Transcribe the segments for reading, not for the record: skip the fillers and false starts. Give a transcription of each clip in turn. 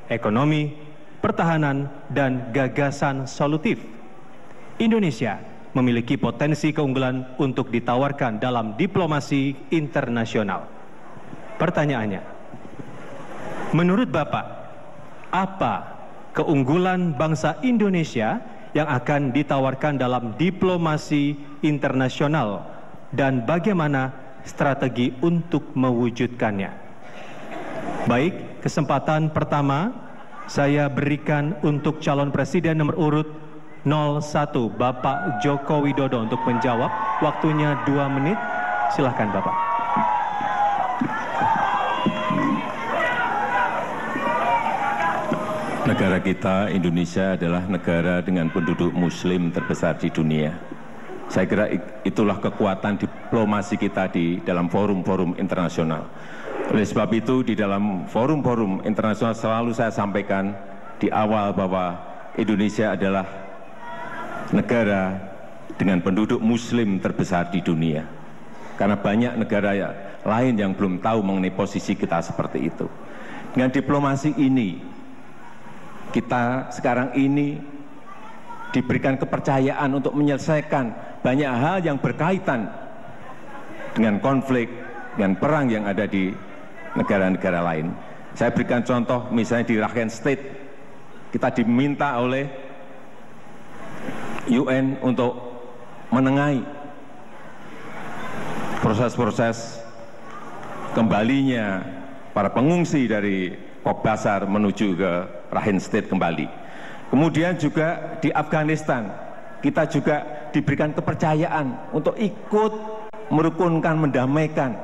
ekonomi, pertahanan, dan gagasan solutif. Indonesia memiliki potensi keunggulan untuk ditawarkan dalam diplomasi internasional. Pertanyaannya, menurut Bapak, apa keunggulan bangsa Indonesia yang akan ditawarkan dalam diplomasi internasional dan bagaimana strategi untuk mewujudkannya? Baik, kesempatan pertama saya berikan untuk calon presiden nomor urut 01 Bapak Joko Widodo untuk menjawab. Waktunya 2 menit. Silahkan Bapak. Negara kita, Indonesia, adalah negara dengan penduduk muslim terbesar di dunia. Saya kira itulah kekuatan diplomasi kita di dalam forum-forum internasional. Oleh sebab itu, di dalam forum-forum internasional selalu saya sampaikan di awal bahwa Indonesia adalah negara dengan penduduk muslim terbesar di dunia. Karena banyak negara lain yang belum tahu mengenai posisi kita seperti itu. Dengan diplomasi ini, kita sekarang ini diberikan kepercayaan untuk menyelesaikan banyak hal yang berkaitan dengan konflik, dengan perang yang ada di negara-negara lain. Saya berikan contoh, misalnya di Rakhine State, kita diminta oleh UN untuk menengahi proses-proses kembalinya para pengungsi dari Kogbasar menuju ke Rakhine State kembali. Kemudian juga di Afghanistan, kita juga diberikan kepercayaan untuk ikut merukunkan, mendamaikan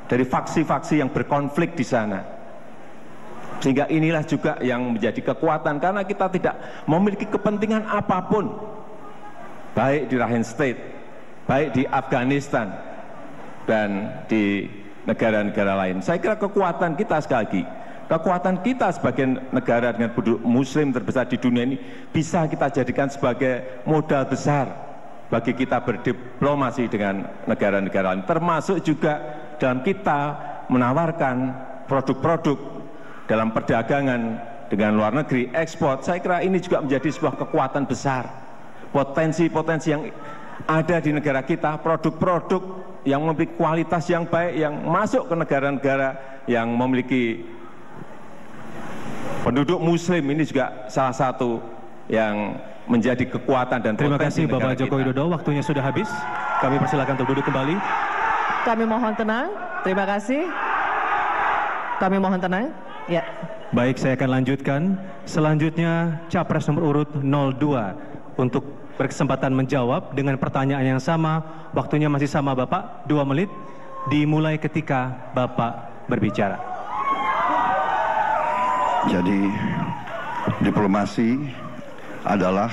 dari faksi-faksi yang berkonflik di sana. Sehingga inilah juga yang menjadi kekuatan, karena kita tidak memiliki kepentingan apapun, baik di Rakhine State, baik di Afghanistan, dan di negara-negara lain. Saya kira kekuatan kita sekali lagi, kekuatan kita sebagai negara dengan penduduk muslim terbesar di dunia ini bisa kita jadikan sebagai modal besar bagi kita berdiplomasi dengan negara-negara lain, termasuk juga dalam kita menawarkan produk-produk dalam perdagangan dengan luar negeri, ekspor. Saya kira ini juga menjadi sebuah kekuatan besar, potensi-potensi yang ada di negara kita, produk-produk yang memiliki kualitas yang baik, yang masuk ke negara-negara yang memiliki penduduk muslim, ini juga salah satu yang menjadi kekuatan dan terima potensi kasih Bapak negara Joko Widodo. Waktunya sudah habis. Kami persilakan untuk duduk kembali. Kami mohon tenang. Terima kasih. Kami mohon tenang. Ya. Baik, saya akan lanjutkan. Selanjutnya Capres nomor urut 02 untuk berkesempatan menjawab dengan pertanyaan yang sama. Waktunya masih sama Bapak, 2 menit. Dimulai ketika Bapak berbicara. Jadi diplomasi adalah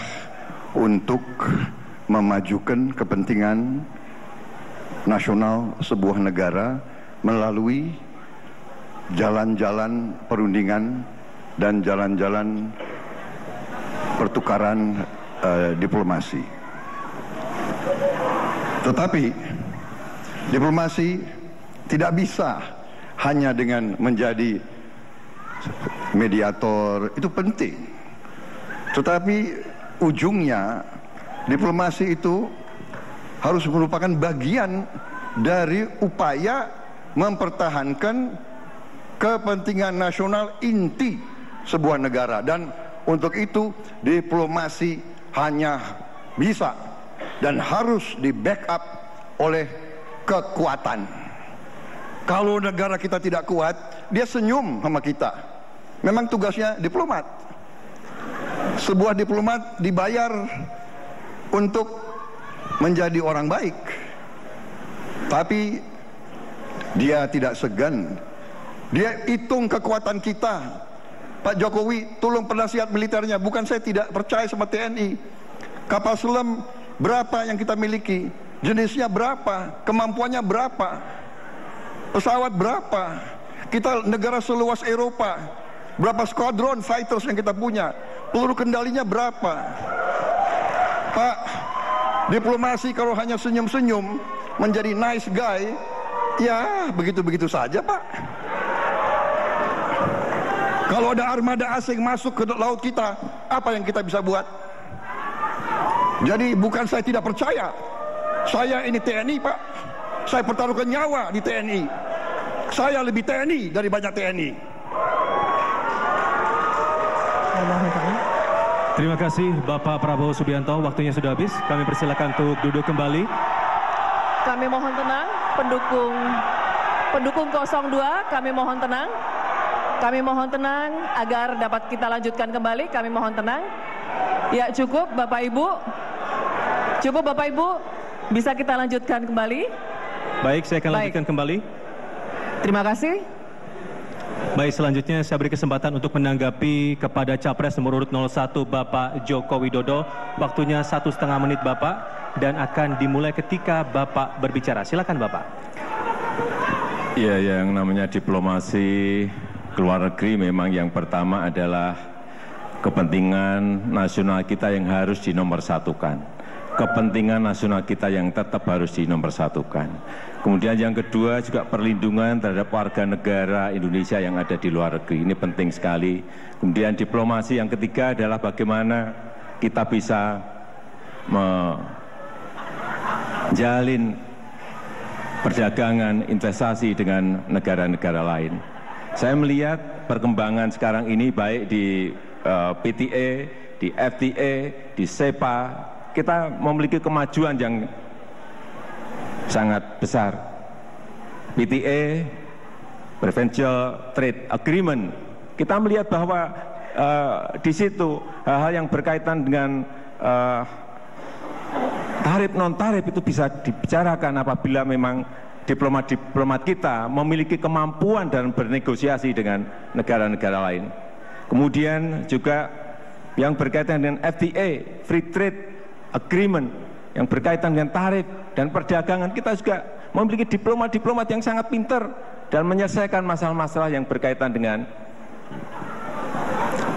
untuk memajukan kepentingan nasional sebuah negara melalui jalan-jalan perundingan dan jalan-jalan pertukaran diplomasi. Tetapi diplomasi tidak bisa hanya dengan menjadi mediator, itu penting. Tetapi ujungnya diplomasi itu harus merupakan bagian dari upaya mempertahankan kepentingan nasional inti sebuah negara. Dan untuk itu diplomasi hanya bisa dan harus di backup oleh kekuatan. Kalau negara kita tidak kuat, dia senyum sama kita. Memang tugasnya diplomat. Sebuah diplomat dibayar untuk menjadi orang baik, tapi dia tidak segan. Dia hitung kekuatan kita. Pak Jokowi, tolong penasihat militernya. Bukan saya tidak percaya sama TNI. Kapal selam berapa yang kita miliki? Jenisnya berapa? Kemampuannya berapa? Pesawat berapa? Kita negara seluas Eropa. Berapa squadron fighters yang kita punya? Peluru kendalinya berapa? Pak, diplomasi kalau hanya senyum-senyum menjadi nice guy, ya begitu-begitu saja Pak. Kalau ada armada asing masuk ke laut kita, apa yang kita bisa buat? Jadi bukan saya tidak percaya. Saya ini TNI, Pak. Saya pertaruhkan nyawa di TNI. Saya lebih TNI dari banyak TNI. Terima kasih Bapak Prabowo Subianto, waktunya sudah habis. Kami persilakan untuk duduk kembali. Kami mohon tenang, pendukung 02, kami mohon tenang. Kami mohon tenang agar dapat kita lanjutkan kembali. Kami mohon tenang. Ya, cukup Bapak Ibu. Cukup Bapak Ibu, bisa kita lanjutkan kembali. Baik, saya akan lanjutkan kembali. Terima kasih. Baik, selanjutnya saya beri kesempatan untuk menanggapi kepada Capres nomor urut 01 Bapak Joko Widodo. Waktunya 1,5 menit Bapak, dan akan dimulai ketika Bapak berbicara. Silakan Bapak. Ya, yang namanya diplomasi keluar negeri memang yang pertama adalah kepentingan nasional kita yang harus dinomorsatukan. Kepentingan nasional kita yang tetap harus dinomorsatukan. Kemudian yang kedua juga perlindungan terhadap warga negara Indonesia yang ada di luar negeri. Ini penting sekali. Kemudian diplomasi yang ketiga adalah bagaimana kita bisa menjalin perdagangan investasi dengan negara-negara lain. Saya melihat perkembangan sekarang ini baik di PTA, di FTA, di SEPA, kita memiliki kemajuan yang sangat besar. PTA, Preferential Trade Agreement, kita melihat bahwa di situ hal-hal yang berkaitan dengan tarif non-tarif itu bisa dibicarakan apabila memang diplomat-diplomat kita memiliki kemampuan dan bernegosiasi dengan negara-negara lain. Kemudian juga yang berkaitan dengan FTA, Free Trade Agreement, yang berkaitan dengan tarif dan perdagangan, kita juga memiliki diplomat-diplomat yang sangat pintar dan menyelesaikan masalah-masalah yang berkaitan dengan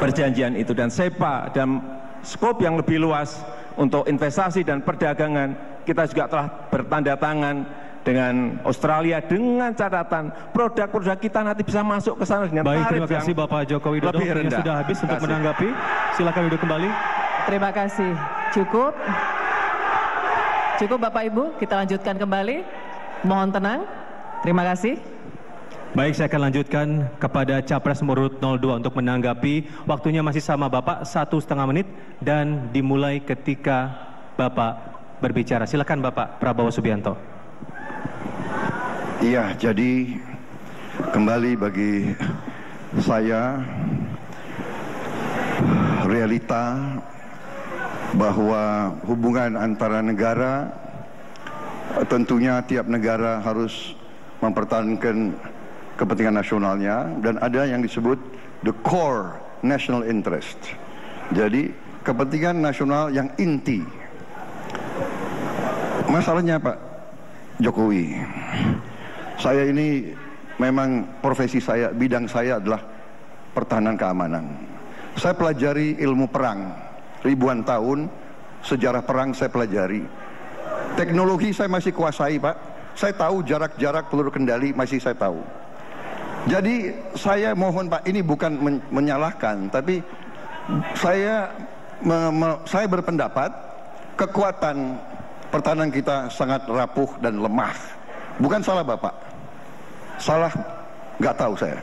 perjanjian itu. Dan SEPA dan skop yang lebih luas untuk investasi dan perdagangan, kita juga telah bertanda tangan dengan Australia dengan catatan produk-produk kita nanti bisa masuk ke sana dengan baik, tarif terima kasih Bapak Joko Widodo. lebih rendah. Sudah habis untuk menanggapi. Silakan duduk kembali. Terima kasih. Cukup. Cukup Bapak Ibu, kita lanjutkan kembali. Mohon tenang. Terima kasih. Baik, saya akan lanjutkan kepada Capres nomor urut 02 untuk menanggapi. Waktunya masih sama Bapak, 1,5 menit, dan dimulai ketika Bapak berbicara. Silakan Bapak Prabowo Subianto. Iya, jadi kembali bagi saya realita bahwa hubungan antara negara, tentunya tiap negara harus mempertahankan kepentingan nasionalnya, dan ada yang disebut the core national interest. Jadi kepentingan nasional yang inti. Masalahnya Pak Jokowi, saya ini memang profesi saya, bidang saya adalah pertahanan keamanan. Saya pelajari ilmu perang ribuan tahun, sejarah perang saya pelajari. Teknologi saya masih kuasai Pak. Saya tahu jarak-jarak peluru kendali masih saya tahu. Jadi saya mohon Pak, ini bukan menyalahkan, tapi saya berpendapat kekuatan pertahanan kita sangat rapuh dan lemah. Bukan salah Bapak, salah nggak tahu saya.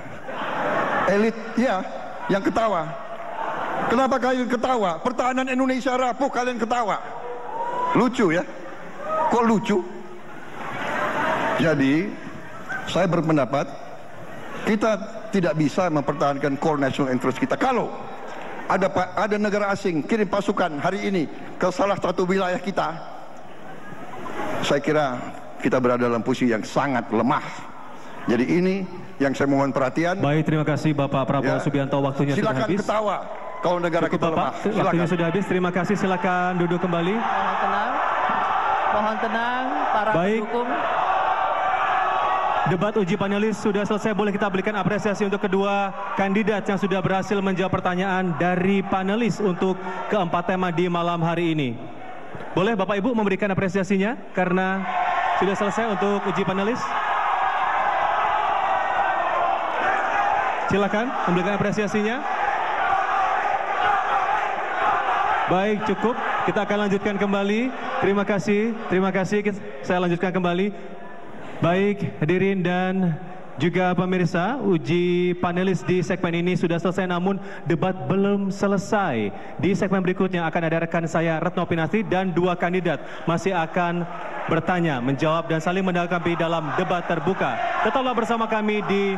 Elit ya yang ketawa. Kenapa kalian ketawa? Pertahanan Indonesia rapuh, kalian ketawa. Lucu ya? Kok lucu? Jadi saya berpendapat kita tidak bisa mempertahankan core national interest kita kalau ada negara asing kirim pasukan hari ini ke salah satu wilayah kita. Saya kira kita berada dalam posisi yang sangat lemah. Jadi ini yang saya mohon perhatian. Baik, terima kasih Bapak Prabowo Subianto. Waktunya sudah habis. Silakan ketawa kalau negara Cukup kita Bapak, lemah. Silakan. waktunya sudah habis. Terima kasih. Silakan duduk kembali. Mohon tenang. Mohon tenang para pendukung. Debat uji panelis sudah selesai. Boleh kita berikan apresiasi untuk kedua kandidat yang sudah berhasil menjawab pertanyaan dari panelis untuk keempat tema di malam hari ini. Boleh Bapak Ibu memberikan apresiasinya karena sudah selesai untuk uji panelis. Silakan memberikan apresiasinya. Baik, cukup. Kita akan lanjutkan kembali. Terima kasih. Saya lanjutkan kembali. Baik, hadirin dan juga pemirsa, uji panelis di segmen ini sudah selesai, namun debat belum selesai. Di segmen berikutnya akan ada rekan saya Retno Pinasti dan 2 kandidat masih akan bertanya, menjawab dan saling menanggapi dalam debat terbuka. Tetaplah bersama kami di